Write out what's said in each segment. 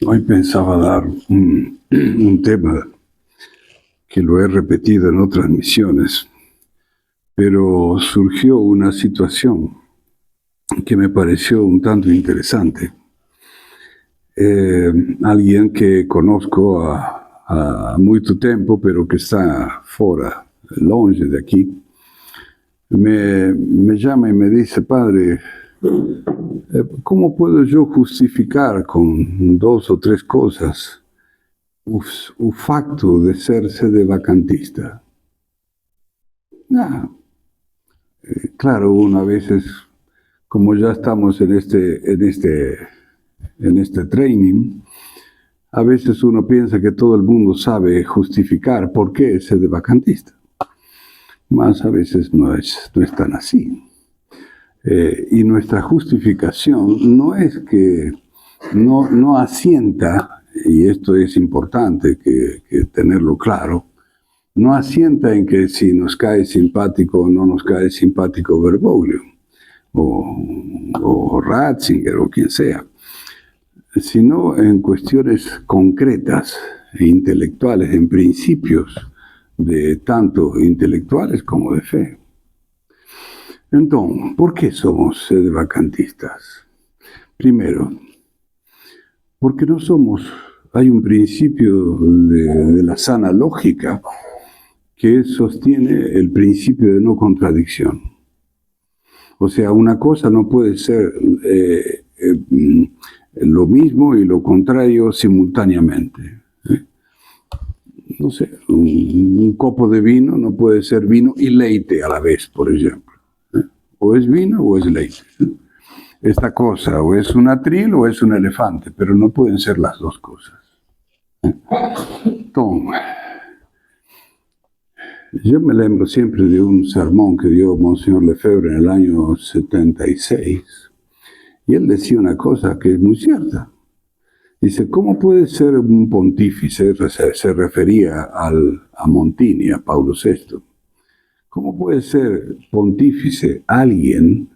Hoy pensaba dar un tema que lo he repetido en otras misiones, pero surgió una situación que me pareció un tanto interesante. Alguien que conozco a muito tempo, pero que está fora, longe de aquí, me llama y me dice: padre, ¿cómo puedo yo justificar con dos o tres cosas o facto de ser sedevacantista? Ah, claro, uno a veces, como ya estamos en este training, a veces uno piensa que todo el mundo sabe justificar por qué es sedevacantista. Más a veces no es tan así. Y nuestra justificación no es que no asienta, y esto es importante que tenerlo claro, no asienta en que si nos cae simpático o no nos cae simpático Bergoglio o Ratzinger o quien sea, sino en cuestiones concretas e intelectuales, en principios de tanto intelectuales como de fe. Entonces, ¿por qué somos sedevacantistas? Primero, porque no somos, hay un principio de la sana lógica que sostiene el principio de no contradicción. O sea, una cosa no puede ser lo mismo y lo contrario simultáneamente. No sé, un copo de vino no puede ser vino y leite a la vez, por ejemplo. O es vino o es leite. Esta cosa o es un atril o es un elefante, pero no pueden ser las dos cosas. Entonces, yo me lembro siempre de un sermón que dio Monseñor Lefebvre en el año 76, y él decía una cosa que es muy cierta. Dice: ¿cómo puede ser un pontífice? Se refería a Montini, a Paulo VI. ¿Cómo puede ser pontífice alguien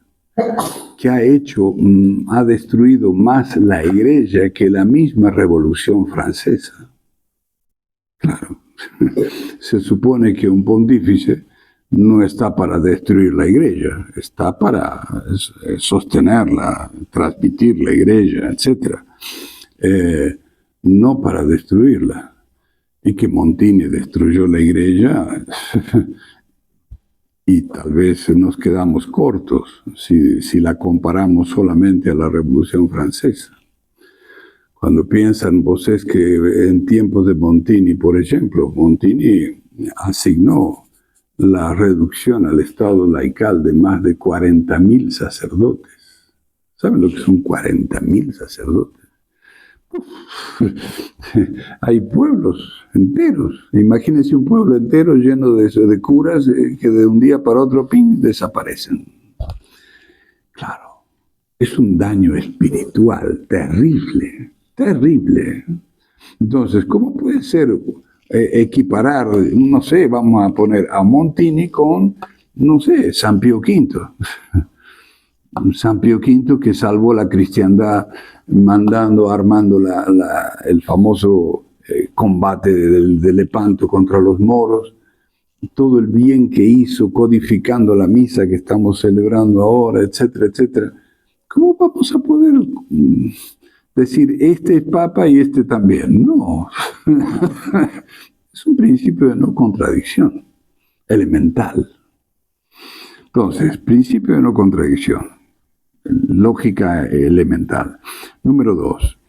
que ha destruido más la Iglesia que la misma Revolución Francesa? Claro, se supone que un pontífice no está para destruir la Iglesia, está para sostenerla, transmitir la Iglesia, etc. No para destruirla. Y que Montini destruyó la Iglesia, y tal vez nos quedamos cortos si la comparamos solamente a la Revolución Francesa. Cuando piensan ustedes que en tiempos de Montini, por ejemplo, Montini asignó la reducción al Estado laical de más de 40.000 sacerdotes. ¿Saben lo que son 40.000 sacerdotes? Hay pueblos enteros. Imagínense un pueblo entero lleno de curas que de un día para otro, ¡ping!, desaparecen. Claro, es un daño espiritual terrible, terrible. Entonces, ¿cómo puede ser equiparar, no sé, vamos a poner a Montini con, no sé, San Pío V? San Pío V que salvó la cristiandad armando el famoso combate de Lepanto contra los moros, todo el bien que hizo codificando la misa que estamos celebrando ahora, etcétera, etcétera. ¿Cómo vamos a poder decir este es papa y este también? No. Es un principio de no contradicción, elemental. Entonces, principio de no contradicción, lógica elemental. Número 2,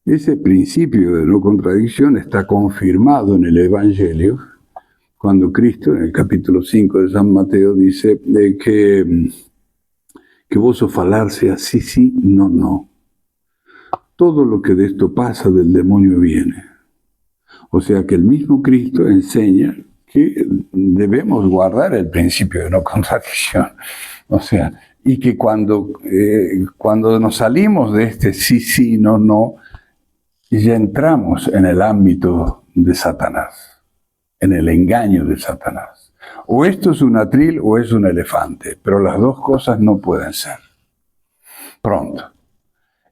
ese principio de no contradicción está confirmado en el Evangelio, cuando Cristo, en el capítulo 5 de San Mateo, dice que vos o falar sea sí, sí, no, no. Todo lo que de esto pasa del demonio viene. O sea que el mismo Cristo enseña que debemos guardar el principio de no contradicción. O sea, y que cuando nos salimos de este sí, sí, no, no, ya entramos en el ámbito de Satanás, en el engaño de Satanás. O esto es un atril o es un elefante, pero las dos cosas no pueden ser. Pronto.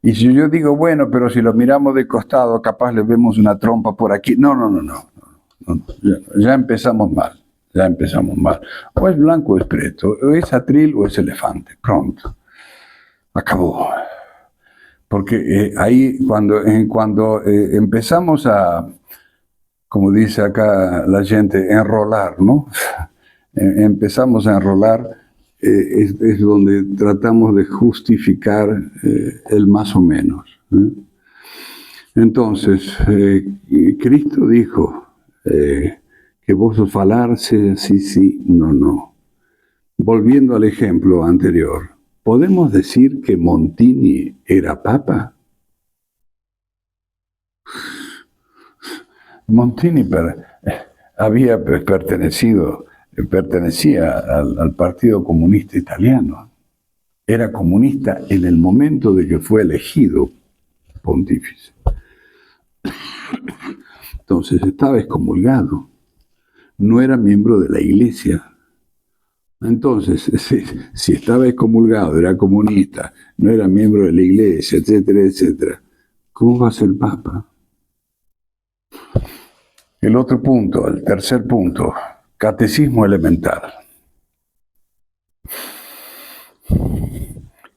Y si yo digo, bueno, pero si lo miramos de costado, capaz le vemos una trompa por aquí. No. Ya empezamos mal. Ya empezamos mal. O es blanco o es preto, o es atril o es elefante. Pronto. Acabó. Porque ahí cuando empezamos a, como dice acá la gente, enrolar, ¿no? Empezamos a enrolar, es donde tratamos de justificar el más o menos. Entonces, Cristo dijo que vos falar sea sí, no. Volviendo al ejemplo anterior, ¿podemos decir que Montini era papa? Montini pertenecía al Partido Comunista Italiano. Era comunista en el momento de que fue elegido pontífice. Entonces estaba excomulgado. No era miembro de la iglesia. Entonces, si estaba excomulgado, era comunista, no era miembro de la iglesia, etcétera, ¿cómo va a ser papa? El otro punto, el tercer punto, catecismo elemental.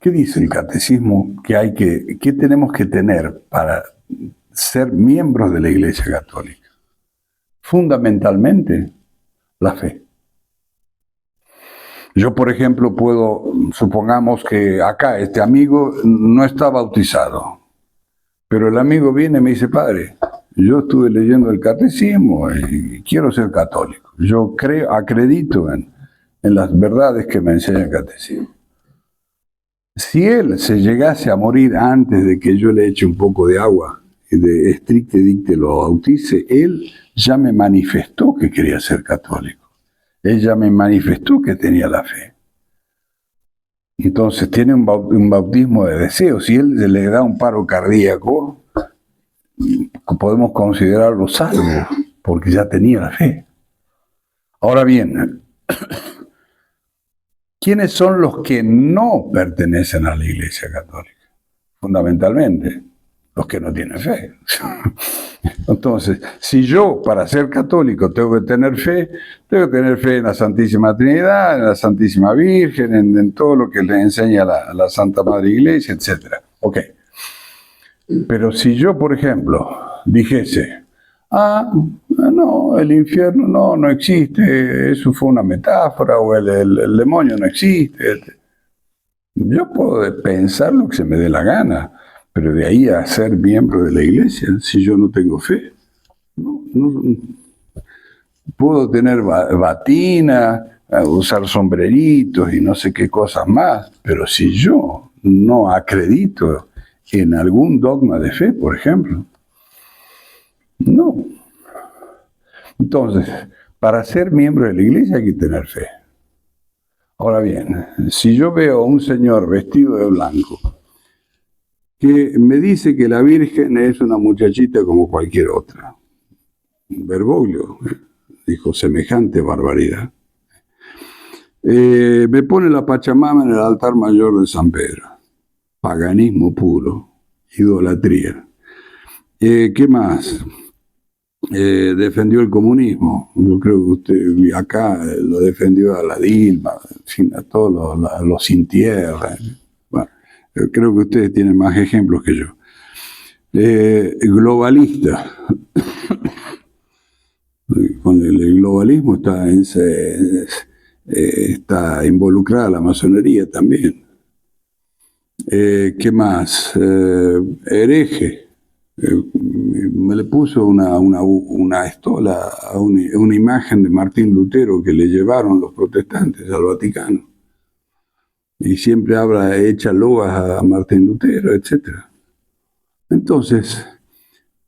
¿Qué dice el catecismo qué tenemos que tener para ser miembros de la Iglesia Católica? Fundamentalmente, la fe. Yo, por ejemplo, supongamos que acá este amigo no está bautizado, pero el amigo viene y me dice, padre, yo estuve leyendo el catecismo y quiero ser católico. Yo acredito en las verdades que me enseña el catecismo. Si él se llegase a morir antes de que yo le eche un poco de agua y de estricte dicte lo bautice, él ya me manifestó que quería ser católico. Ella me manifestó que tenía la fe. Entonces tiene un bautismo de deseo. Si él le da un paro cardíaco, podemos considerarlo salvo, porque ya tenía la fe. Ahora bien, ¿quiénes son los que no pertenecen a la Iglesia Católica? Fundamentalmente, los que no tienen fe. Entonces, si yo para ser católico tengo que tener fe en la Santísima Trinidad, en la Santísima Virgen, en todo lo que le enseña la Santa Madre Iglesia, etc. Ok. Pero si yo, por ejemplo, dijese, no, el infierno no existe, eso fue una metáfora, o el demonio no existe. Yo puedo pensar lo que se me dé la gana, pero de ahí a ser miembro de la iglesia, si yo no tengo fe, no puedo tener batina, usar sombreritos y no sé qué cosas más, pero si yo no acredito en algún dogma de fe, por ejemplo, no. Entonces, para ser miembro de la iglesia hay que tener fe. Ahora bien, si yo veo a un señor vestido de blanco que me dice que la Virgen es una muchachita como cualquier otra, Bergoglio dijo semejante barbaridad, me pone la Pachamama en el altar mayor de San Pedro, paganismo puro, idolatría. ¿Qué más? Defendió el comunismo. Yo creo que usted acá lo defendió a la Dilma, a todos los sin tierra. Bueno, creo que ustedes tienen más ejemplos que yo. Globalista. Con el globalismo está involucrada la masonería también. ¿Qué más? Hereje. Me le puso una estola a una imagen de Martín Lutero que le llevaron los protestantes al Vaticano. Y siempre echa loas a Martín Lutero, etc. Entonces,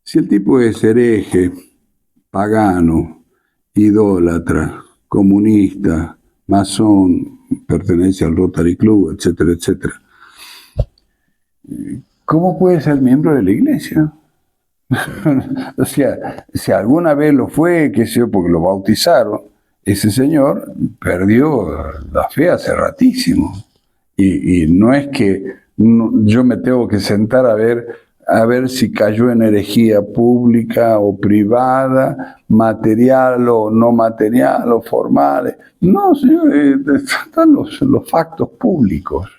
si el tipo es hereje, pagano, idólatra, comunista, masón, pertenece al Rotary Club, etcétera, etcétera, ¿cómo puede ser miembro de la iglesia? O sea, si alguna vez lo fue, qué sé yo, porque lo bautizaron, ese señor perdió la fe hace ratísimo. Y no es que yo me tengo que sentar a ver si cayó en herejía pública o privada, material o no material o formal. No, señor, están los factos públicos.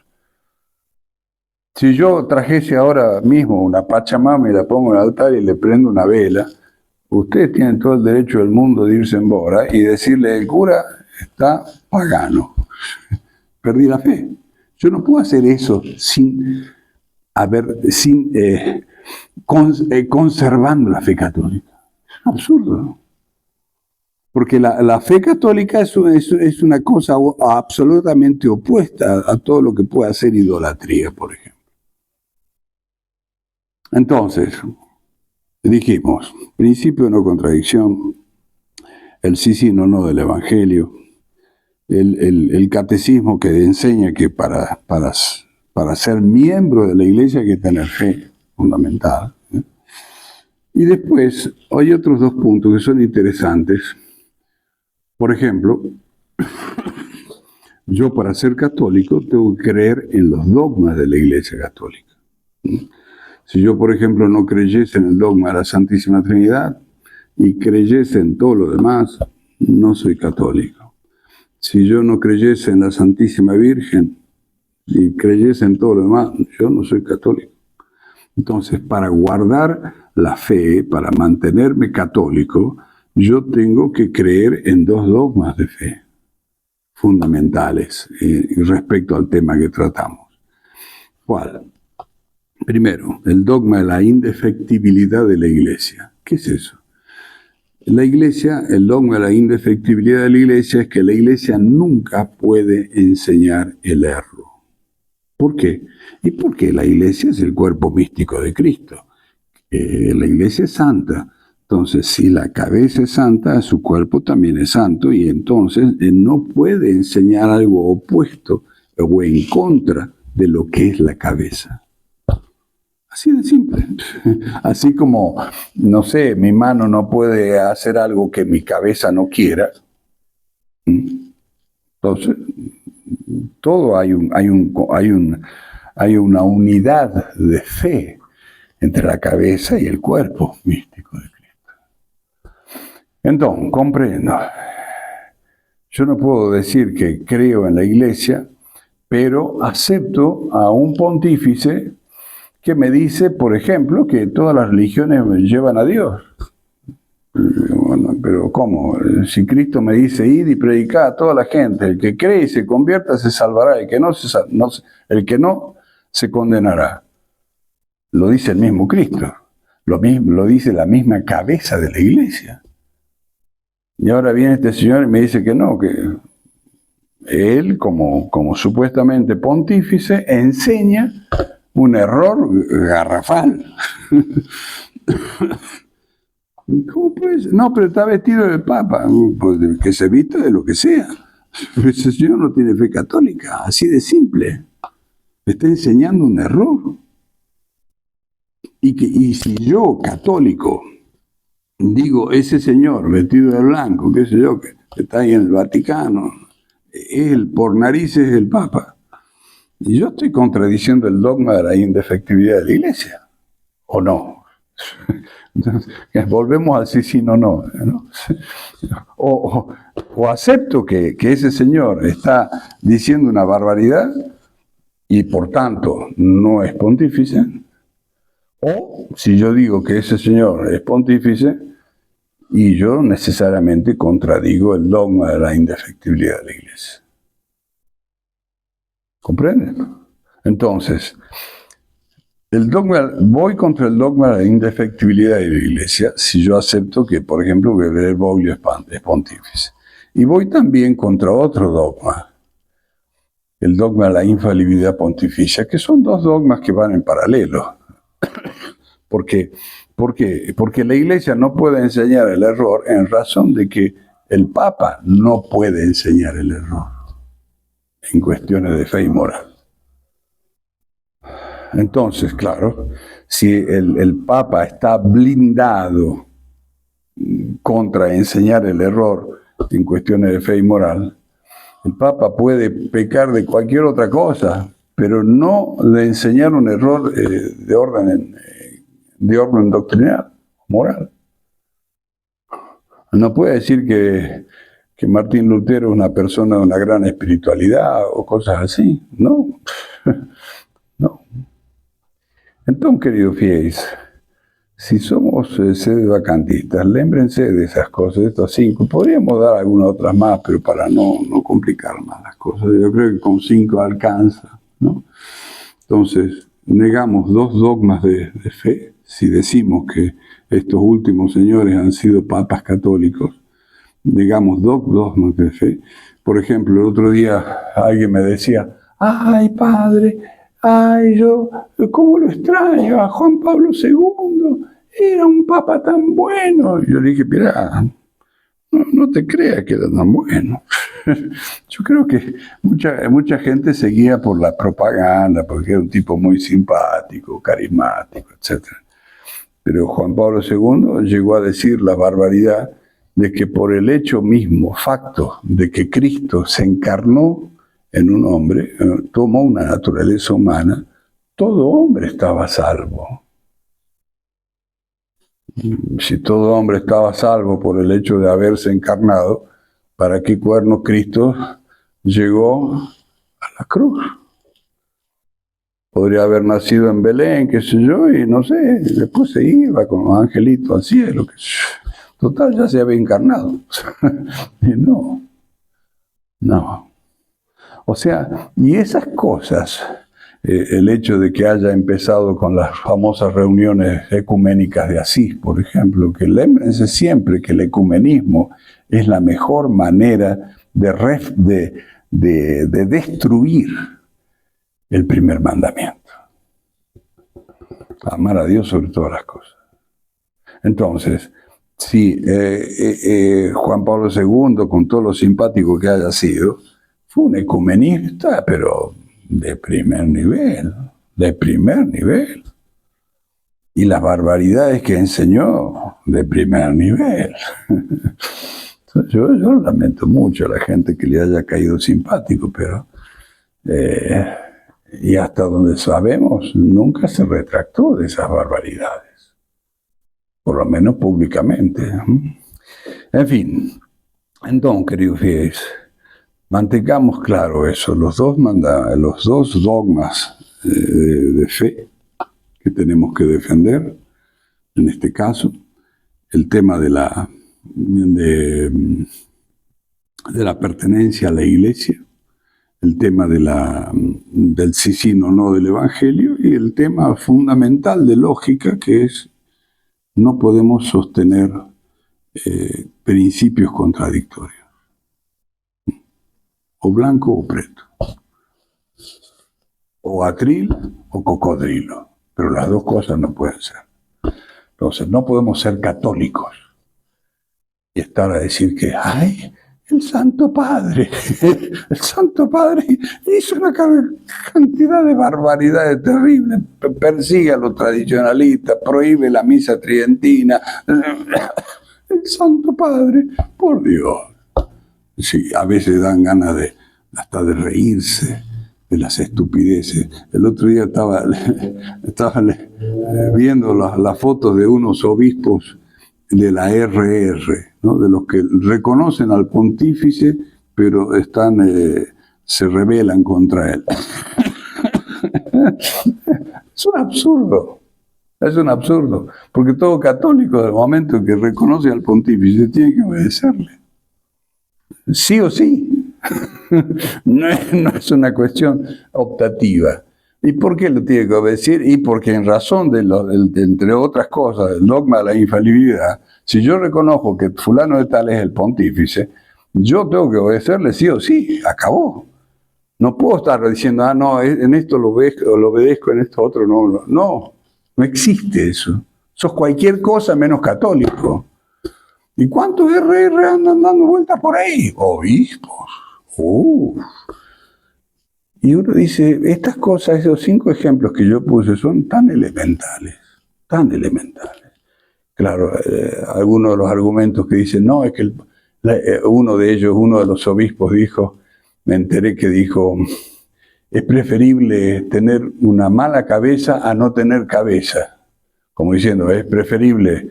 Si yo trajese ahora mismo una Pachamama y la pongo en el altar y le prendo una vela, ustedes tienen todo el derecho del mundo de irse en bora y decirle, el cura está pagano. Perdí la fe. Yo no puedo hacer eso conservando la fe católica. Es un absurdo. Porque la fe católica es una cosa absolutamente opuesta a todo lo que puede hacer idolatría, por ejemplo. Entonces, dijimos, principio de no contradicción, el sí, no del Evangelio, el catecismo que enseña que para ser miembro de la iglesia hay que tener fe, fundamental. Y después hay otros dos puntos que son interesantes. Por ejemplo, yo para ser católico tengo que creer en los dogmas de la iglesia católica. Si yo, por ejemplo, no creyese en el dogma de la Santísima Trinidad y creyese en todo lo demás, no soy católico. Si yo no creyese en la Santísima Virgen y creyese en todo lo demás, yo no soy católico. Entonces, para guardar la fe, para mantenerme católico, yo tengo que creer en dos dogmas de fe fundamentales respecto al tema que tratamos. ¿Cuál? Primero, el dogma de la indefectibilidad de la iglesia. ¿Qué es eso? La iglesia, el dogma de la indefectibilidad de la iglesia es que la iglesia nunca puede enseñar el error. ¿Por qué? Y porque la iglesia es el cuerpo místico de Cristo. La iglesia es santa. Entonces, si la cabeza es santa, su cuerpo también es santo y entonces no puede enseñar algo opuesto o en contra de lo que es la cabeza. Así de simple. Así como, no sé, mi mano no puede hacer algo que mi cabeza no quiera. Entonces, todo hay una unidad de fe entre la cabeza y el cuerpo místico de Cristo. Entonces, comprendo. Yo no puedo decir que creo en la iglesia, pero acepto a un pontífice que me dice, por ejemplo, que todas las religiones me llevan a Dios. Bueno, pero ¿cómo? Si Cristo me dice, id y predicad a toda la gente, el que cree y se convierta se salvará, el que no se condenará. Lo dice el mismo Cristo, lo dice la misma cabeza de la iglesia. Y ahora viene este señor y me dice que no, que él, como supuestamente pontífice, enseña un error garrafal. ¿Cómo puede ser? No, pero está vestido de papa. Pues que se vista de lo que sea. Ese señor no tiene fe católica, así de simple. Está enseñando un error. Y si yo, católico, digo, ese señor vestido de blanco, qué sé yo, que está ahí en el Vaticano, por narices es el papa. Y yo estoy contradiciendo el dogma de la indefectibilidad de la iglesia, ¿o no? Entonces, volvemos al sí, no. O acepto que ese señor está diciendo una barbaridad y por tanto no es pontífice, o si yo digo que ese señor es pontífice y yo necesariamente contradigo el dogma de la indefectibilidad de la iglesia. ¿Comprenden? Entonces, voy contra el dogma de la indefectibilidad de la iglesia si yo acepto que, por ejemplo, que Bergoglio es pontífice. Y voy también contra otro dogma, el dogma de la infalibilidad pontificia, que son dos dogmas que van en paralelo. ¿Por qué? Porque la iglesia no puede enseñar el error en razón de que el Papa no puede enseñar el error en cuestiones de fe y moral. Entonces, claro, si el Papa está blindado contra enseñar el error en cuestiones de fe y moral, el Papa puede pecar de cualquier otra cosa, pero no de enseñar un error de orden doctrinal, moral. No puede decir que Martín Lutero es una persona de una gran espiritualidad o cosas así. No. No. Entonces, queridos fieles, si somos sedevacantistas, lémbrense de esas cosas, de estos 5. Podríamos dar algunas otras más, pero para no complicar más las cosas. Yo creo que con 5 alcanza, ¿no? Entonces, negamos 2 dogmas de fe. Si decimos que estos últimos señores han sido papas católicos, negamos 2 dogmas de fe. Por ejemplo, el otro día alguien me decía, ay, padre, ay, yo, ¿cómo lo extraño a Juan Pablo II? Era un papa tan bueno. Y yo le dije, mira, no te creas que era tan bueno. Yo creo que mucha gente seguía por la propaganda, porque era un tipo muy simpático, carismático, etc. Pero Juan Pablo II llegó a decir la barbaridad de que por el hecho mismo, facto, de que Cristo se encarnó en un hombre, tomó una naturaleza humana, todo hombre estaba salvo. Si todo hombre estaba salvo por el hecho de haberse encarnado, ¿para qué cuernos Cristo llegó a la cruz? Podría haber nacido en Belén, qué sé yo, y no sé, después se iba con los angelitos al cielo, qué sé yo. Total, ya se había encarnado. Y no. O sea, y esas cosas, el hecho de que haya empezado con las famosas reuniones ecuménicas de Asís, por ejemplo, que lémbrense siempre que el ecumenismo es la mejor manera de destruir el primer mandamiento. Amar a Dios sobre todas las cosas. Entonces, sí, Juan Pablo II, con todo lo simpático que haya sido, fue un ecumenista, pero de primer nivel, Y las barbaridades que enseñó, de primer nivel. Yo lamento mucho a la gente que le haya caído simpático, pero y hasta donde sabemos, nunca se retractó de esas barbaridades, por lo menos públicamente. En fin, entonces, queridos fieles, mantengamos claro eso, los dos dogmas de fe que tenemos que defender, en este caso, el tema de la pertenencia a la iglesia, el tema del sí, no del evangelio, y el tema fundamental de lógica, que es no podemos sostener principios contradictorios. O blanco o preto. O atril o cocodrilo. Pero las dos cosas no pueden ser. Entonces, no podemos ser católicos y estar a decir que, ¡ay! El Santo Padre hizo una cantidad de barbaridades terribles, persigue a los tradicionalistas, prohíbe la misa tridentina. El Santo Padre, por Dios. Sí, a veces dan ganas hasta de reírse de las estupideces. El otro día estaba viendo las fotos de unos obispos de la RR, ¿no? De los que reconocen al pontífice, pero se rebelan contra él. Es un absurdo, porque todo católico, del momento en que reconoce al pontífice, tiene que obedecerle. Sí o sí. No es una cuestión optativa. ¿Y por qué lo tiene que obedecer? Y porque en razón entre otras cosas, del dogma de la infalibilidad, si yo reconozco que fulano de tal es el pontífice, yo tengo que obedecerle sí o sí, acabó. No puedo estar diciendo, no, en esto lo obedezco, en esto otro no. No existe eso. Sos cualquier cosa menos católico. ¿Y cuántos RR andan dando vueltas por ahí? Obispos. Y uno dice, estas cosas, esos 5 ejemplos que yo puse son tan elementales. Claro, algunos de los argumentos que dicen, no, es que uno de los obispos dijo, me enteré que dijo, es preferible tener una mala cabeza a no tener cabeza. Como diciendo, es preferible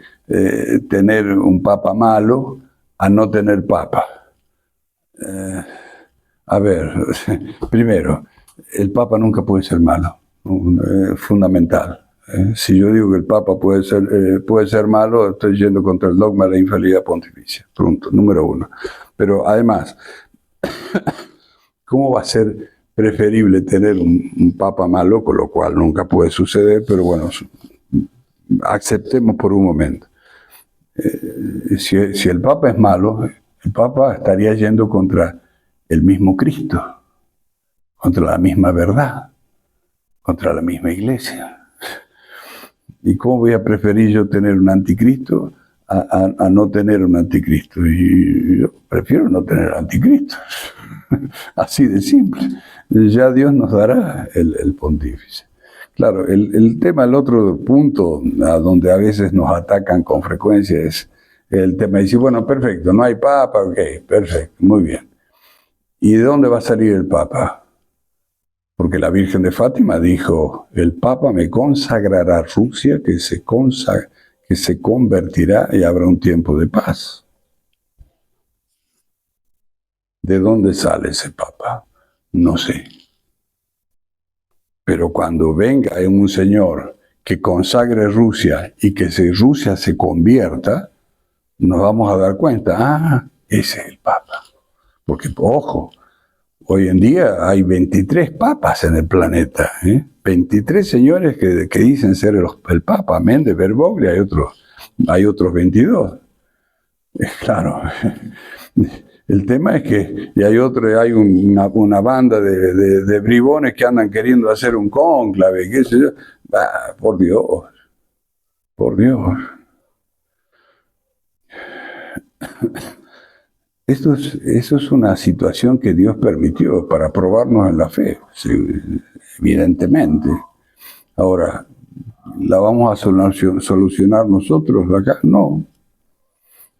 tener un papa malo a no tener papa. A ver, primero, el papa nunca puede ser malo, fundamental. Si yo digo que el papa puede ser malo, estoy yendo contra el dogma de la infalibilidad pontificia. Punto, número uno. Pero además, ¿cómo va a ser preferible tener un papa malo, con lo cual nunca puede suceder, pero bueno, aceptemos por un momento. Si el papa es malo, el papa estaría yendo contra el mismo Cristo, contra la misma verdad, contra la misma iglesia. ¿Y cómo voy a preferir yo tener un anticristo a no tener un anticristo? Y yo prefiero no tener anticristo. Así de simple. Ya Dios nos dará el pontífice. Claro, el tema, el otro punto a donde a veces nos atacan con frecuencia es el tema de decir, bueno, perfecto, no hay papa, ok, perfecto, muy bien. ¿Y de dónde va a salir el papa? Porque la Virgen de Fátima dijo, el papa me consagrará a Rusia, que se convertirá y habrá un tiempo de paz. ¿De dónde sale ese papa? No sé. Pero cuando venga un señor que consagre Rusia y que Rusia se convierta, nos vamos a dar cuenta, ese es el papa. Porque, ojo, hoy en día hay 23 papas en el planeta, 23 señores que dicen ser el papa, amén, de Bergoglio, hay otros 22. Claro. El tema es que hay una banda de bribones que andan queriendo hacer un cónclave, qué sé yo. Por Dios, por Dios. Eso es una situación que Dios permitió para probarnos en la fe, sí, evidentemente. Ahora, ¿la vamos a solucionar nosotros acá? No.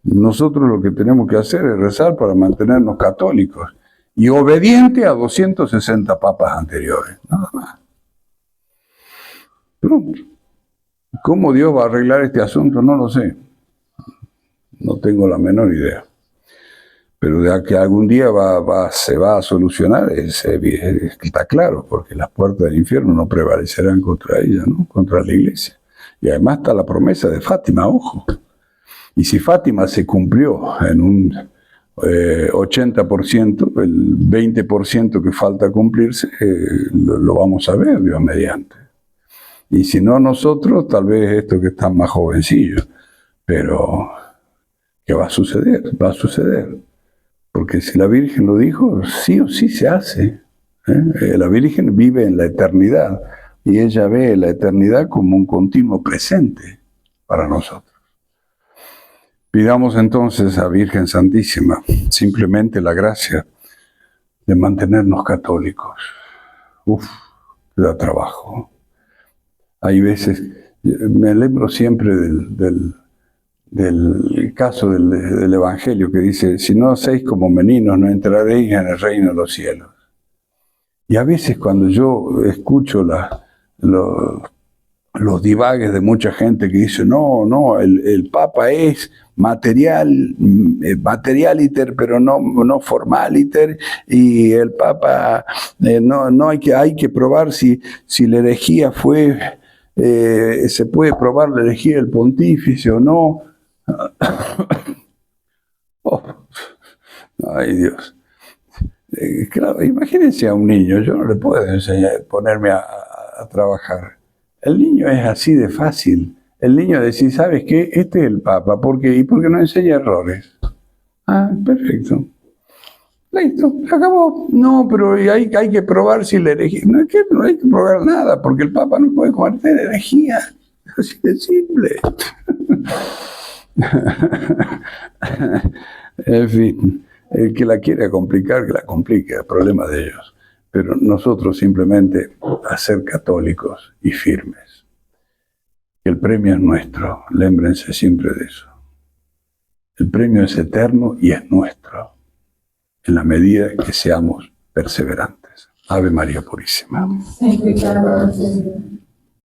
Nosotros lo que tenemos que hacer es rezar para mantenernos católicos y obedientes a 260 papas anteriores, nada más. Pronto. ¿Cómo Dios va a arreglar este asunto? No lo sé. No tengo la menor idea. Pero de que algún día se va a solucionar, está claro, porque las puertas del infierno no prevalecerán contra ella, ¿no? Contra la iglesia. Y además está la promesa de Fátima, ojo. Y si Fátima se cumplió en un 80%, el 20% que falta cumplirse, lo vamos a ver, Dios mediante. Y si no nosotros, tal vez estos que están más jovencillos. Pero, ¿qué va a suceder? Va a suceder. Porque si la Virgen lo dijo, sí o sí se hace. La Virgen vive en la eternidad y ella ve la eternidad como un continuo presente para nosotros. Pidamos entonces a Virgen Santísima simplemente la gracia de mantenernos católicos. Da trabajo. Hay veces, me lembro siempre del caso del Evangelio que dice, si no hacéis como meninos, no entraréis en el reino de los cielos. Y a veces cuando yo escucho los divagues de mucha gente que dice, no, el Papa es materialiter, pero no formaliter, y el Papa no hay que probar si la herejía se puede probar la herejía del pontífice o no. Ay Dios. Claro, imagínense a un niño, yo no le puedo ponerme a trabajar. El niño es así de fácil. El niño dice, ¿sabes qué? Este es el Papa. ¿Por qué? ¿Y por qué no enseña errores? Perfecto. Listo, acabó. No, pero hay que probar si la herejía... No hay que probar nada, porque el Papa no puede cometer herejía. Así de simple. En fin, el que la quiera complicar, que la complique, el problema de ellos. Pero nosotros simplemente a ser católicos y firmes. El premio es nuestro, lémbrense siempre de eso. El premio es eterno y es nuestro, en la medida que seamos perseverantes. Ave María Purísima. Sin pecado concebida.